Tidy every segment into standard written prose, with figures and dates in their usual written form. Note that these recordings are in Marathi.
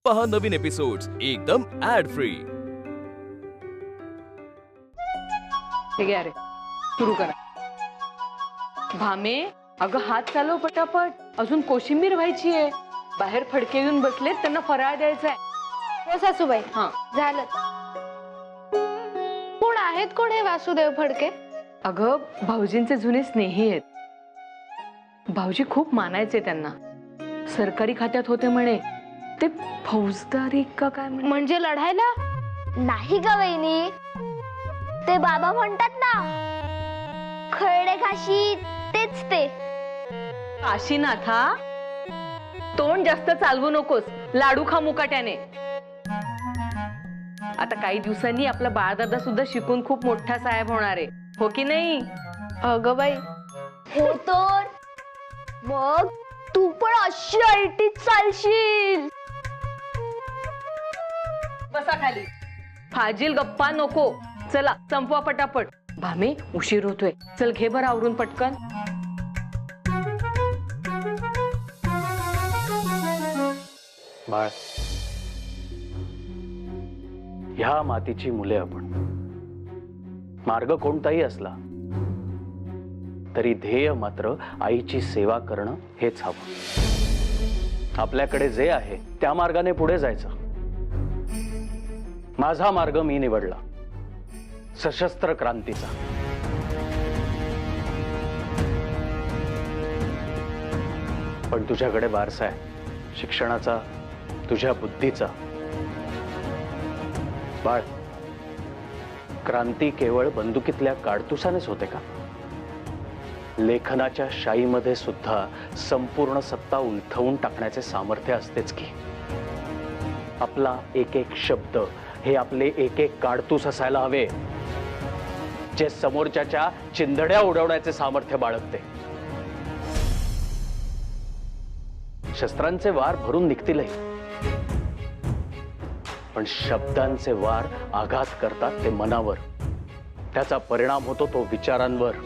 पहा नवीन एपिसोड्स एकदम ऍड फ्री। ठीक आहे, सुरू करा। भामे, अगं हात चालव पटापट, अजून कोशिंबीर व्हायची आहे। बाहेर फडके येऊन बसलेत, त्यांना फराळ द्यायचा आहे। हो सासूबाई, हा झालं। कोण आहेत कोण हे वासुदेव फडके? अगं भाऊजींचे जुने स्नेही आहेत। भाऊजी खूप मानायचे त्यांना, सरकारी खात्यात होते म्हणे। ते फौजदारी का काय म्हणजे लढायला? नाही ग वहिनी, ते बाबा म्हणतात ना, खरडे काशी, तेच ते। काशीनाथा, तोंड जास्त चालवू नकोस, लाडू खा मुकाट्याने। आता काही दिवसांनी आपला बाळदादा सुद्धा शिकून खूप मोठा साहेब होणार आहे, हो की नाही? अगं बाई, हो तर मग तू पण अशी आयटीत चालशील। बसा खाली, फाजील गप्पा नको। चला संपवा पटापट। भामे, उशीर होतोय, चल घे बरं आवरून पटकन। बाळ, ह्या मातीची मुले आपण। मार्ग कोणताही असला तरी ध्येय मात्र आईची सेवा करणं हेच हवं। आपल्याकडे जे आहे त्या मार्गाने पुढे जायचं। माझा मार्ग मी निवडला, सशस्त्र क्रांतीचा। पण तुझ्याकडे वारसा आहे, शिक्षणाचा, तुझ्या बुद्धीचा। बाळ, क्रांती केवळ बंदुकीतल्या काडतुसानेच होते का? लेखनाच्या शाईमध्ये सुद्धा संपूर्ण सत्ता उलथवून टाकण्याचे सामर्थ्य असतेच की। आपला एक एक शब्द हे आपले एक एक काडतूस असायला हवे, जे समोरच्याच्या चिंधड्या उडवण्याचे सामर्थ्य बाळगते। शस्त्रांचे वार भरून निघतीलही, पण शब्दांचे वार आघात करतात ते मनावर, त्याचा परिणाम होतो तो विचारांवर।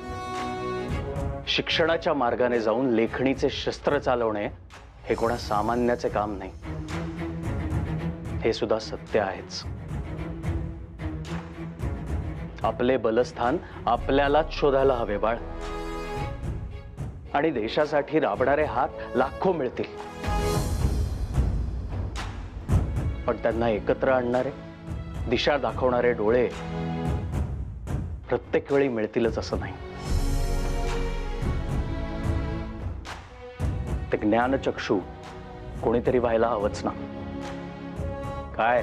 शिक्षणाच्या मार्गाने जाऊन लेखणीचे शस्त्र चालवणे हे कोणा सामान्याचे काम नाही, हे सुद्धा सत्य आहेच। आपले बलस्थान आपल्यालाच शोधायला हवे बाळ, आणि देशासाठी राबणारे हात लाखो मिळतील, पण त्यांना एकत्र आणणारे, दिशा दाखवणारे डोळे प्रत्येक वेळी मिळतीलच असं नाही। ते ज्ञानचक्षू कोणीतरी व्हायला हवंच ना। काय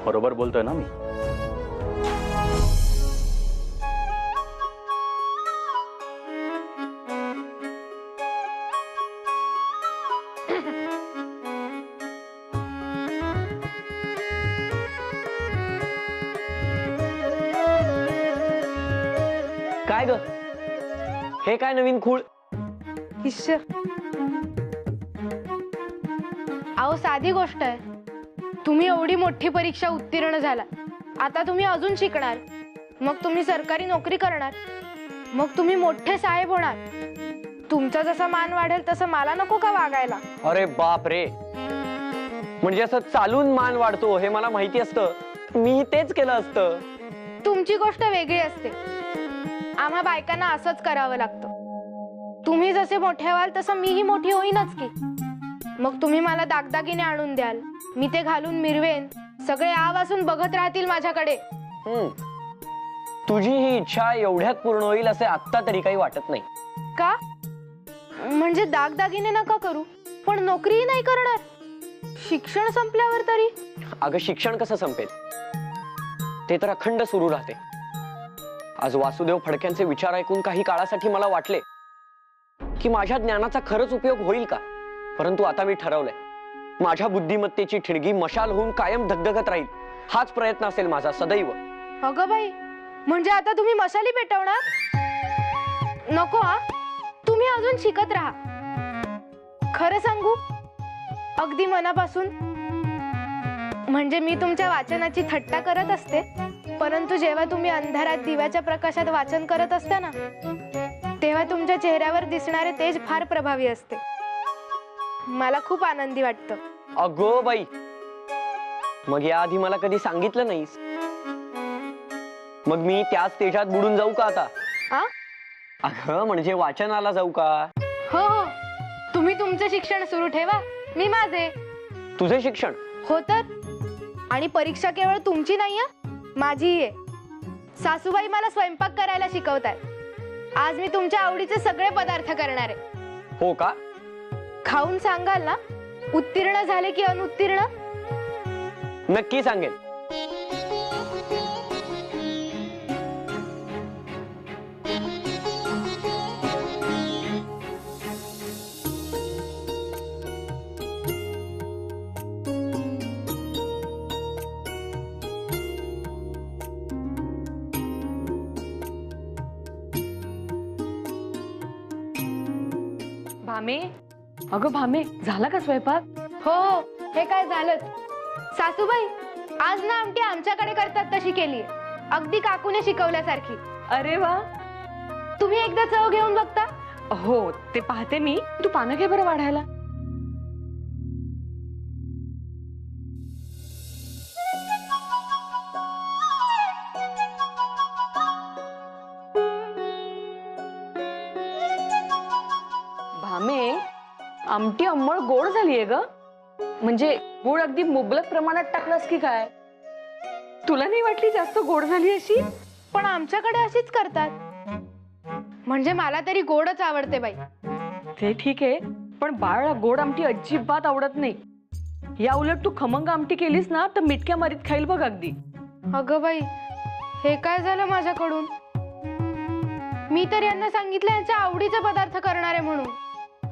बरोबर बोलतोय ना मी? काय ग, हे काय नवीन खूळ? ईश्वर, अहो साधी गोष्ट आहे। तुम्ही एवढी मोठी परीक्षा उत्तीर्ण झाला, आता तुम्ही अजून शिकणार, मग तुम्ही सरकारी नोकरी करणार, मग तुम्ही मोठे साहेब होणार। तुमचा जसा मान वाढेल तसं मला नको का वागायला? अरे बाप रे, म्हणजे असं चालून मान वाढतो हे मला माहिती असतं, मी तेच केलं असतं। तुमची गोष्ट वेगळी असते, आम्हा बायकांना असंच करावं लागतं। तुम्ही जसे मोठे व्हाल तसं मीही मोठी होईनच की। मग तुम्ही मला दागदागिने आणून द्याल, मी ते घालून मिरवेन, सगळे आवाजून बघत राहतील माझ्याकडे। तुझी ही इच्छा एवढ्यात पूर्ण होईल असे आत्ता तरी काही वाटत नाही। का? म्हणजे दागदागिने नका करू, पण नोकरीही नाही करणार? शिक्षण संपल्यावर तरी? अगं शिक्षण कसं संपेल, ते तर अखंड सुरू राहते। आज वासुदेव फडक्यांचे विचार ऐकून काही काळासाठी मला वाटले की माझ्या ज्ञानाचा खरंच उपयोग होईल का, परंतु आता मी ठरवलंय, माझ्या बुद्धिमत्तेची ठिणगी मशाल होऊन कायम धगधगत राहील, हाच प्रयत्न असेल माझा सदैव। अगं बाई, म्हणजे आता तुम्ही मशाली पेटवणार? नको हा, तुम्ही अजून शिकत राहा। खरं सांगू, अगदी मनापासून, म्हणजे मी तुमच्या वाचनाची थट्टा करत असते, परंतु जेव्हा तुम्ही अंधारात दिव्याच्या प्रकाशात वाचन करत असता ना, तेव्हा तुमच्या चेहऱ्यावर दिसणारे तेज फार प्रभावी असते। मला खूप आनंदी वाटतं. अगो बाई, मग या आधी मला कधी सांगितलं नाहीस. मग मी त्याच तेजात बुडून जाऊ का आता? आ? अगं म्हणजे वाचनाला जाऊ का? हो हो, तुम्ही तुमचं शिक्षण सुरू ठेवा, मी माझे. तुझे शिक्षण? हो तर. आणि परीक्षा केवळ तुमची नाही आहे, माझीही आहे. सासूबाई मला स्वयंपाक करायला शिकवतायत. आज मी तुमच्या आवडीचे सगळे पदार्थ करणार आहे. हो का? खाऊन सांगाल ना उत्तीर्ण झाले की अनुत्तीर्ण? नक्की सांगेल. भामे, अगं भामे, झाला का स्वयंपाक? हो हो, हे काय झालंच. सासूबाई, आज ना आमटी आमच्याकडे करतात तशी केली, अगदी काकूने शिकवल्यासारखी. अरे वा. तुम्ही एकदा चव घेऊन बघता? हो, ते पाहते मी. तू पानं घे बरं वाढायला. भामे, आमटी अंमळ गोड झालीये ग. म्हणजे गोड अगदी मुबलक प्रमाणात टाकलास की काय? तुला नाही वाटली जास्त गोड झाली अशी? पण आमच्याकडे अशीच करतात. म्हणजे मला तरी गोडच आवडते बाई. ते ठीक आहे, पण बाळाला गोड आमटी अजिबात आवडत नाही. या उलट तू खमंग आमटी केलीस ना तर मिटक्या मारीत खाईल बघ अगदी. अगं बाई, हे काय झालं माझ्याकडून? मी तर यांना सांगितलं यांच्या आवडीचे पदार्थ करणार आहे म्हणून,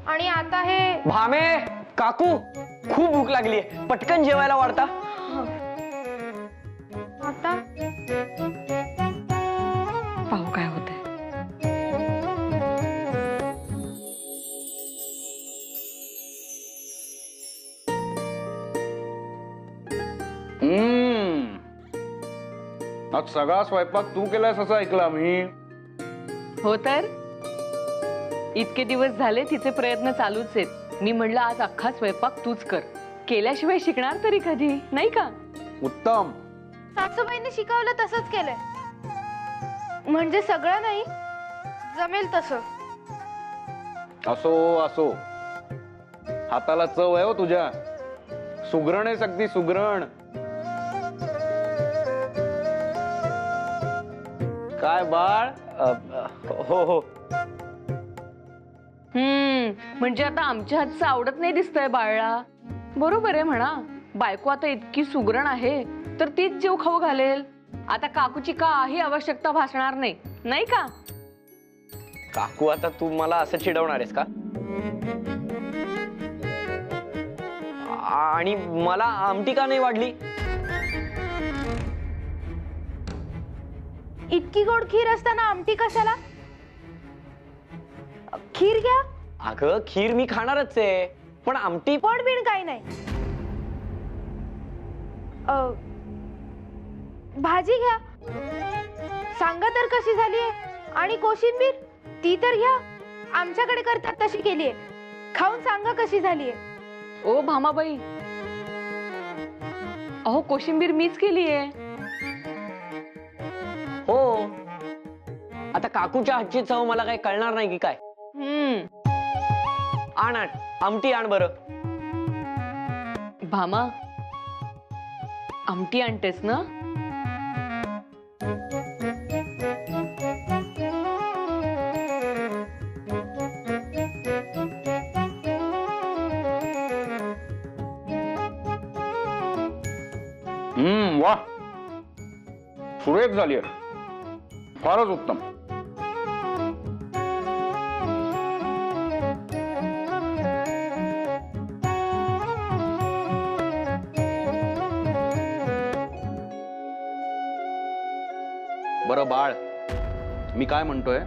आणि आता हे. भामे, काकू, खूप भूक लागली आहे, पटकन जेवायला वाढता. आता पाहू काय होतंय. आज सगळा स्वयंपाक तू केलास असं ऐकला मी. हो तर. इतके दिवस झाले तिचे प्रयत्न चालूच आहेत. मी म्हणलं आज अख्खा स्वयंपाक तूच कर, केल्याशिवाय शिकणार तरी कधी, नाही का? उत्तम. सासूबाईंनी शिकवलं तसंच केलंय. म्हणजे सगळं नाही, जमेल तसं. असो असो, हाताला चव आहे हो तुझ्या. सुगरण आहे, अगदी सुगरण. काय बाळ? हो हो. म्हणजे आता आमच्या हातचं आवडत नाही दिसतंय बाळला. बरोबर आहे म्हणा. बायको आता इतकी सुगरण आहे तर तीच जीव खाऊ घालेल. आता काकूची काही आवश्यकता भासणार नाही, नाही का? काकू, आता तू मला असं चिडवणार आहेस का? आणि मला आमटी का नाही वाढली? इतकी गोड खीर असताना आमटी कशाला? खीर घ्या. अगं, खीर मी खाणारच आहे, पण आमटी. पण बिन काही नाही. भाजी घ्या. सांगा तर कशी झालीये. आणि कोशिंबीर ती तर घ्या, आमच्याकडे करतात तशी केलीये. खाऊन सांगा कशी झालीये. ओ भामाबाई, अहो कोशिंबीर मीच केलीये. हो. आता काकूच्या हातची चव मला काही कळणार नाही की काय? आण आण, आमटी आण बरं. भामा, आमटी आणतेस ना? वा, सुरेख झाली आहे. फारच उत्तम. बरं बाळ, मी काय म्हणतोय,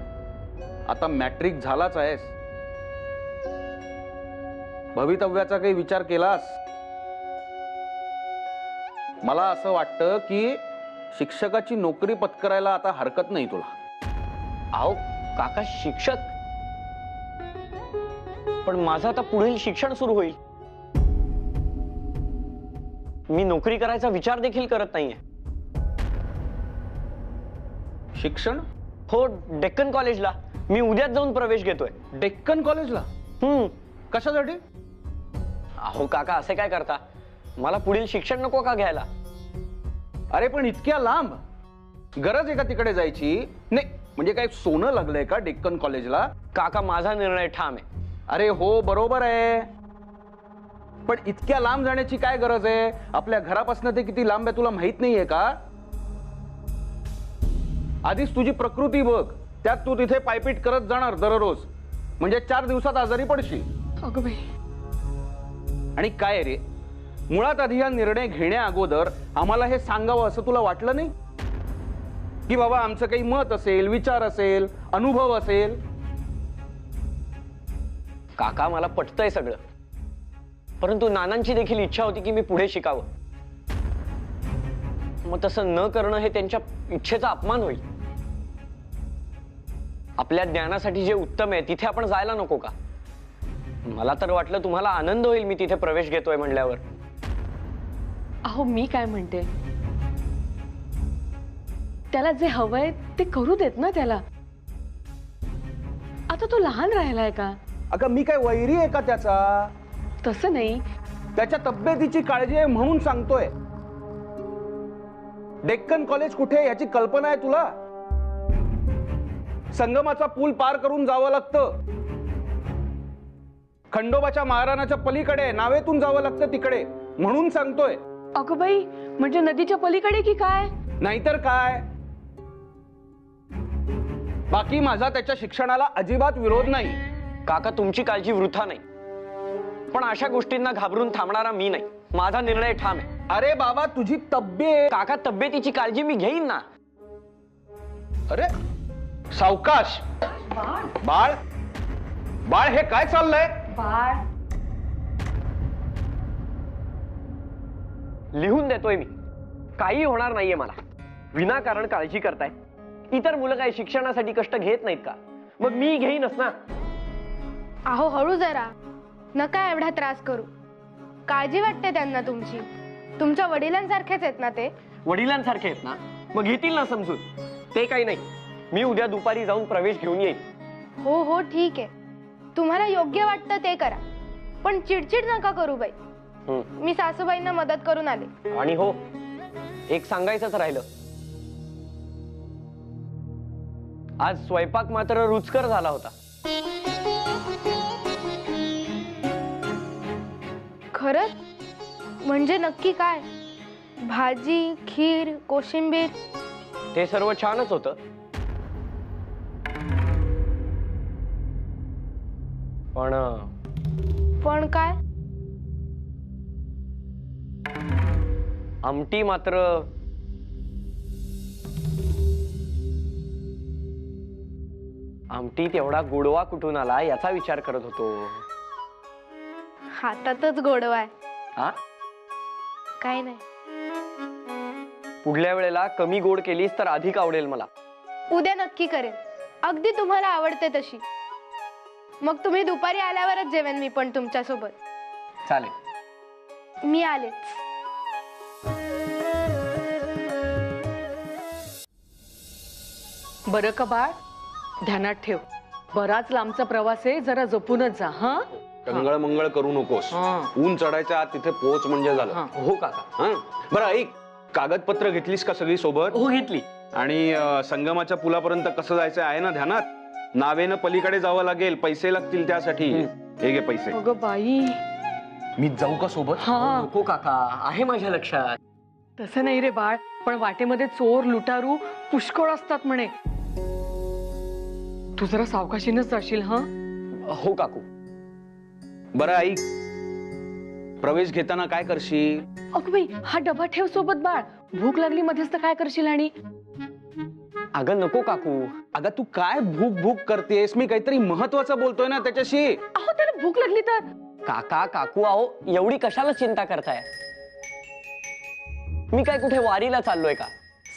आता मॅट्रिक झालाच आहेस, भवितव्याचा काही विचार केलास? मला असं वाटतं की शिक्षकाची नोकरी पत्करायला आता हरकत नाही तुला. अहो काका, शिक्षक? पण माझं आता पुढील शिक्षण सुरू होईल. मी नोकरी करायचा विचार देखील करत नाहीये. शिक्षण? हो, डेक्कन कॉलेजला मी उद्याच जाऊन प्रवेश घेतोय. डेक्कन कॉलेजला? कशासाठी? अहो काका, असे काय करता? मला पुढील शिक्षण नको का घ्यायला? अरे पण इतक्या लांब गरज आहे का तिकडे जायची? नाही म्हणजे काय सोनं लागलंय का डेक्कन कॉलेजला? काका, माझा निर्णय ठाम आहे. अरे हो, बरोबर आहे, पण इतक्या लांब जाण्याची काय गरज आहे? आपल्या घरापासून ते किती लांब आहे तुला माहित नाहीये का? आधीच तुझी प्रकृती बघ, त्यात तू तिथे पायपीट करत जाणार दररोज, म्हणजे 4 दिवसात आजारी पडशील. अगं बाई, आणि काय रे, मुळात आधी हा निर्णय घेण्या अगोदर आम्हाला हे सांगावं असं तुला वाटलं नाही की बाबा आमचं काही मत असेल, विचार असेल, अनुभव असेल? काका, मला पटतंय सगळं, परंतु नानांची देखील इच्छा होती की मी पुढे शिकावं. मग तसं न करणं हे त्यांच्या इच्छेचा अपमान होईल. आपल्या ज्ञानासाठी जे उत्तम आहे तिथे आपण जायला नको का? मला तर वाटलं तुम्हाला आनंद होईल मी तिथे प्रवेश घेतोय म्हणल्यावर. अहो मी काय म्हणते, त्याला जे हवंय ते करू देत ना त्याला. आता तो लहान राहिलाय का? अगं मी काय वैरी आहे का त्याचा? तसं नाही, त्याच्या तब्येतीची काळजी आहे म्हणून सांगतोय. डेक्कन कॉलेज कुठे याची कल्पना आहे तुला? संगमाचा पूल पार करून जावं लागतं, खंडोबाच्या महाराणाच्या पलीकडे नावेतून जावं लागतं तिकडे, म्हणून सांगतोय. अगं बाई, म्हणजे नदीच्या पलीकडे की काय? नाहीतर काय. बाकी माझा त्याच्या शिक्षणाला अजिबात विरोध नाही. काका, तुमची काळजी वृथा नाही, पण अशा गोष्टींना घाबरून थांबणारा मी नाही. माझा निर्णय ठाम आहे. अरे बाबा, तुझी तब्येत. काका, तब्येतीची काळजी मी घेईन ना. अरे सावकाश. बाळ, बाळ, हे काय चाललंय? लिहून देतोय मी. काही होणार नाहीये मला. विनाकारण काळजी करताय. इतर मुलं काय शिक्षणासाठी कष्ट घेत नाहीत का? मग मी घेईनच ना. अहो हळू जरा, नका एवढा त्रास करू. काळजी वाटते त्यांना तुमची. तुमच्या वडिलांसारखेच आहेत ना ते? वडिलांसारखे आहेत ना, मग घेतील ना समजून. ते काही नाही, मी उद्या दुपारी जाऊन प्रवेश घेऊन येईन. हो हो ठीक आहे, तुम्हाला योग्य वाटतं ते करा, पण चिडचिड नका करू बाई. मी सासूबाईंना मदत करून आले. आणि हो, एक सांगायचंच राहिलं, आज स्वयंपाक मात्र रुचकर झाला होता. खरंच? म्हणजे नक्की काय? भाजी, खीर, कोशिंबीर? ते सर्व छानच होतं, पण काय? आमटी मात्र आमटीत एवढा गोडवा कुठून आला याचा विचार करत होतो. हातातच गोडवा आहे. हा, काय नाही. पुढल्या वेळेला कमी गोड केलीस तर अधिक आवडेल मला. उद्या नक्की करेन, अगदी तुम्हाला आवडते तशी. मग तुम्ही दुपारी आल्यावरच जेवेन मी पण तुमच्या सोबत. चालेल. मी आलेच. बरं का बाळ, ध्यानात ठेव, बराच लांबचा प्रवास आहे, जरा जपूनच जा. हा, टंगळ मंगळ करू नकोस. ऊन चढायच्या आत तिथे पोहोच म्हणजे झालं. हो काका. बरं ऐक, कागदपत्र घेतलीस का सगळी सोबत? हो, घेतली. आणि संगमाच्या पुलापर्यंत कसं जायचं आहे ना ध्यानात? नावेनं पलीकडे जावं लागेल, पैसे लागतील त्यासाठी. हे घे पैसे. अगं बाई, मी जाऊ का सोबत? हा, हो काका, आहे माझ्या लक्षात. तसं नाही रे बाळ, पण वाटेमध्ये चोर लुटारू पुष्कळ असतात म्हणे. तू जरा सावकाशीनच जाशील. हा हो काकू. बरं ऐक, प्रवेश घेताना काय करशील? अगं बाई, हा डबा ठेव सोबत बाळ. भूक लागली मध्येच तर काय करशील? आणि अगं नको काकू. अगं तू काय भूक भूक करतेस? मी काहीतरी महत्वाचं बोलतोय ना त्याच्याशी. अहो त्याला भूक लागली तर? काका काकू, अहो एवढी कशाला चिंता करताय? मी काय कुठे वारीला चाललोय का?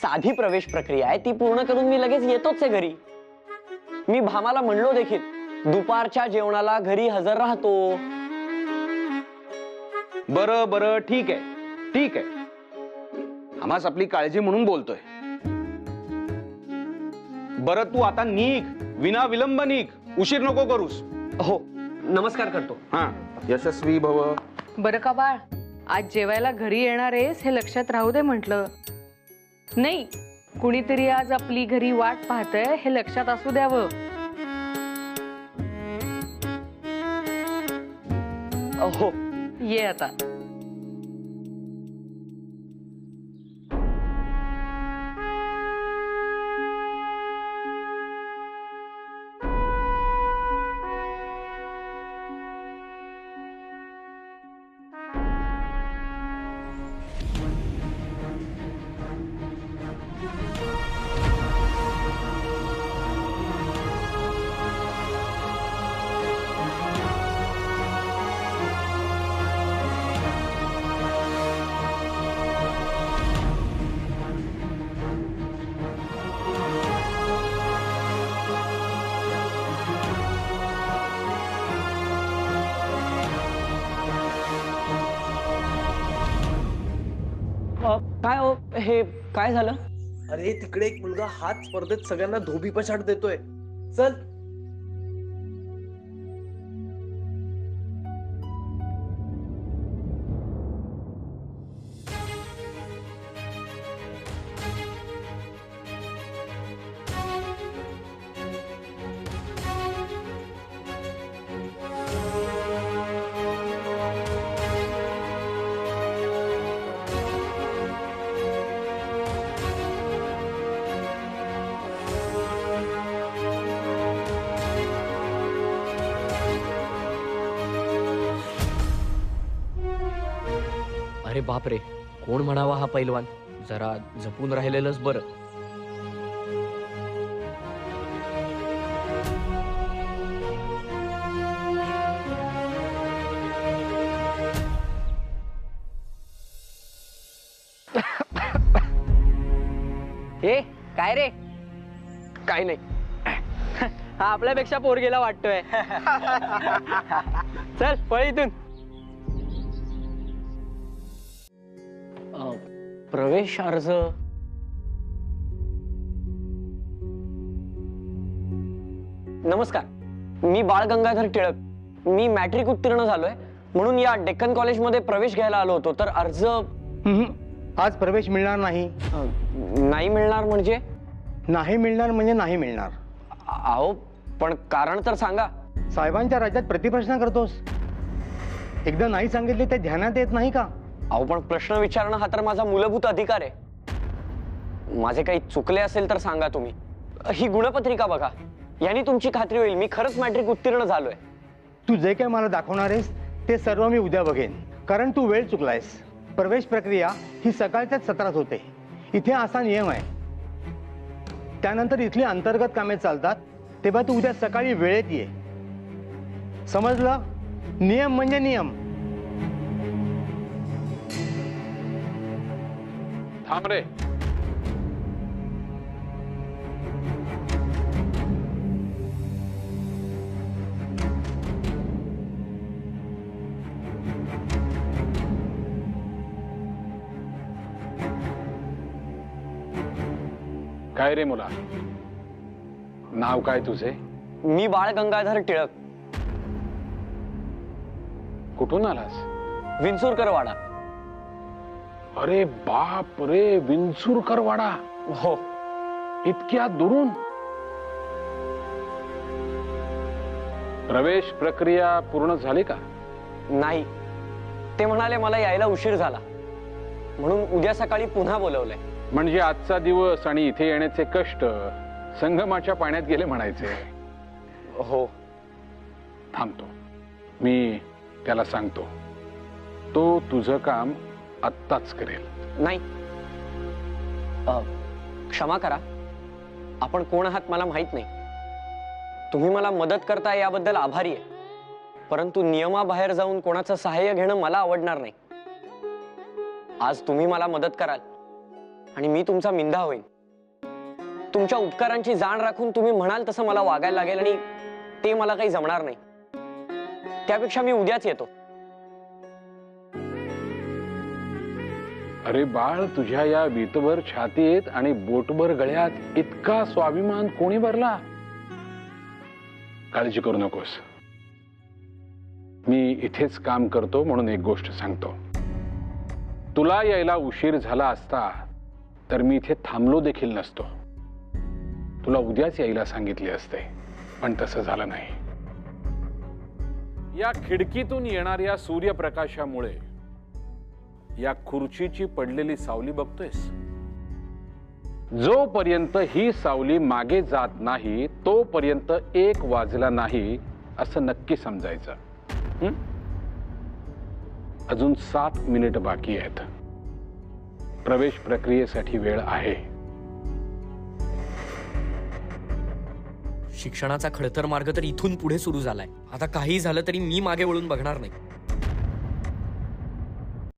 साधी प्रवेश प्रक्रिया आहे, ती पूर्ण करून मी लगेच येतोच आहे घरी. मी भामाला म्हणलो देखील दुपारच्या जेवणाला घरी हजर राहतो. बरं बरं, ठीक आहे ठीक आहे, आम्हास आपली काळजी म्हणून बोलतोय. बरं तू आता निघ, विना विलंब निघ, उशीर नको करूस. हो, नमस्कार करतो. हा, यशस्वी भव. बरं का बाळ, आज जेवायला घरी येणार आहेस हे लक्षात राहू दे म्हटलं. नाही, कुणीतरी आज आपली घरी वाट पाहतंय हे लक्षात असू द्यावं. हो. ये आता. काय हो, हे काय झालं? अरे तिकडे एक मुलगा हात स्पर्धेत सगळ्यांना धोबी पछाड देतोय. चल. अरे बापरे, कोण म्हणावा हा पैलवान? जरा जपून राहिलेलंच बरं. हे काय रे? काय नाही. हा आपल्यापेक्षा पोरगेला वाटतोय. चल पळ इथून. प्रवेश अर्ज. नमस्कार, मी बाळ गंगाधर टिळक. मी मॅट्रिक उत्तीर्ण झालोय, म्हणून या डेक्कन कॉलेजमध्ये प्रवेश घ्यायला आलो होतो. तर अर्ज. आज प्रवेश मिळणार नाही. नाही मिळणार म्हणजे? नाही मिळणार म्हणजे नाही मिळणार. अहो पण कारण तर सांगा. साहेबांच्या राज्यात प्रतिप्रश्न करतोस. एकदा नाही सांगितले ते ध्यानात येत नाही का? अहो पण प्रश्न विचारणं हा तर माझा मूलभूत अधिकार आहे. माझे काही चुकले असेल तर सांगा तुम्ही. ही गुणपत्रिका बघा, यांनी तुमची खात्री होईल मी खरंच मॅट्रिक उत्तीर्ण झालोय. तू जे काही मला दाखवणार आहेस ते सर्व मी उद्या बघेन, कारण तू वेळ चुकलायस. प्रवेश प्रक्रिया ही सकाळच्याच सत्रात होते. इथे असा नियम आहे. त्यानंतर इथली अंतर्गत कामे चालतात, तेव्हा तू उद्या सकाळी वेळेत ये. समजलं? नियम म्हणजे नियम. थांब रे. काय रे मुला, नाव काय तुझे? मी बाळ गंगाधर टिळक. कुठून आलास? विंचुरकर वाडा. अरे बाप रे, विंचुरकर वाडा. हो. इतक्या दुरून? प्रवेश प्रक्रिया पूर्ण झाली का? नाही, ते म्हणाले मला यायला उशीर झाला, म्हणून उद्या सकाळी पुन्हा बोलवलंय. म्हणजे आजचा दिवस आणि इथे येण्याचे कष्ट संगमाच्या पाण्यात गेले म्हणायचे. हो. थांबतो, मी त्याला सांगतो. तो तुझं काम आत्ताच करेल. नाही, क्षमा करा, आपण कोण आहात मला माहित नाही. तुम्ही मला मदत करता याबद्दल आभारी आहे, परंतु नियमाबाहेर जाऊन कोणाचं सहाय्य घेणं मला आवडणार नाही. आज तुम्ही मला मदत कराल आणि मी तुमचा मिंधा होईन. तुमच्या उपकारांची जाण राखून तुम्ही म्हणाल तसं मला वागायला लागेल आणि ते मला काही जमणार नाही. त्यापेक्षा मी उद्याच येतो. अरे बाळ, तुझ्या या बीतभर छातीत आणि बोटभर गळ्यात इतका स्वाभिमान कोणी भरला? काळजी करू नकोस. मी इथेच काम करतो म्हणून एक गोष्ट सांगतो. तुला यायला उशीर झाला असता तर मी इथे थांबलो देखील नसतो. तुला उद्याच यायला सांगितले असते, पण तसं झालं नाही. या खिडकीतून येणाऱ्या सूर्यप्रकाशामुळे या खुर्चीची पडलेली सावली बघतोयस. जोपर्यंत ही सावली मागे जात नाही तोपर्यंत 1 वाजला नाही असं नक्की समजायचं. अजून 7 मिनिट बाकी आहेत. प्रवेश प्रक्रियेसाठी वेळ आहे. शिक्षणाचा खडतर मार्ग तर इथून पुढे सुरू झालाय. आता काही झालं तरी मी मागे वळून बघणार नाही.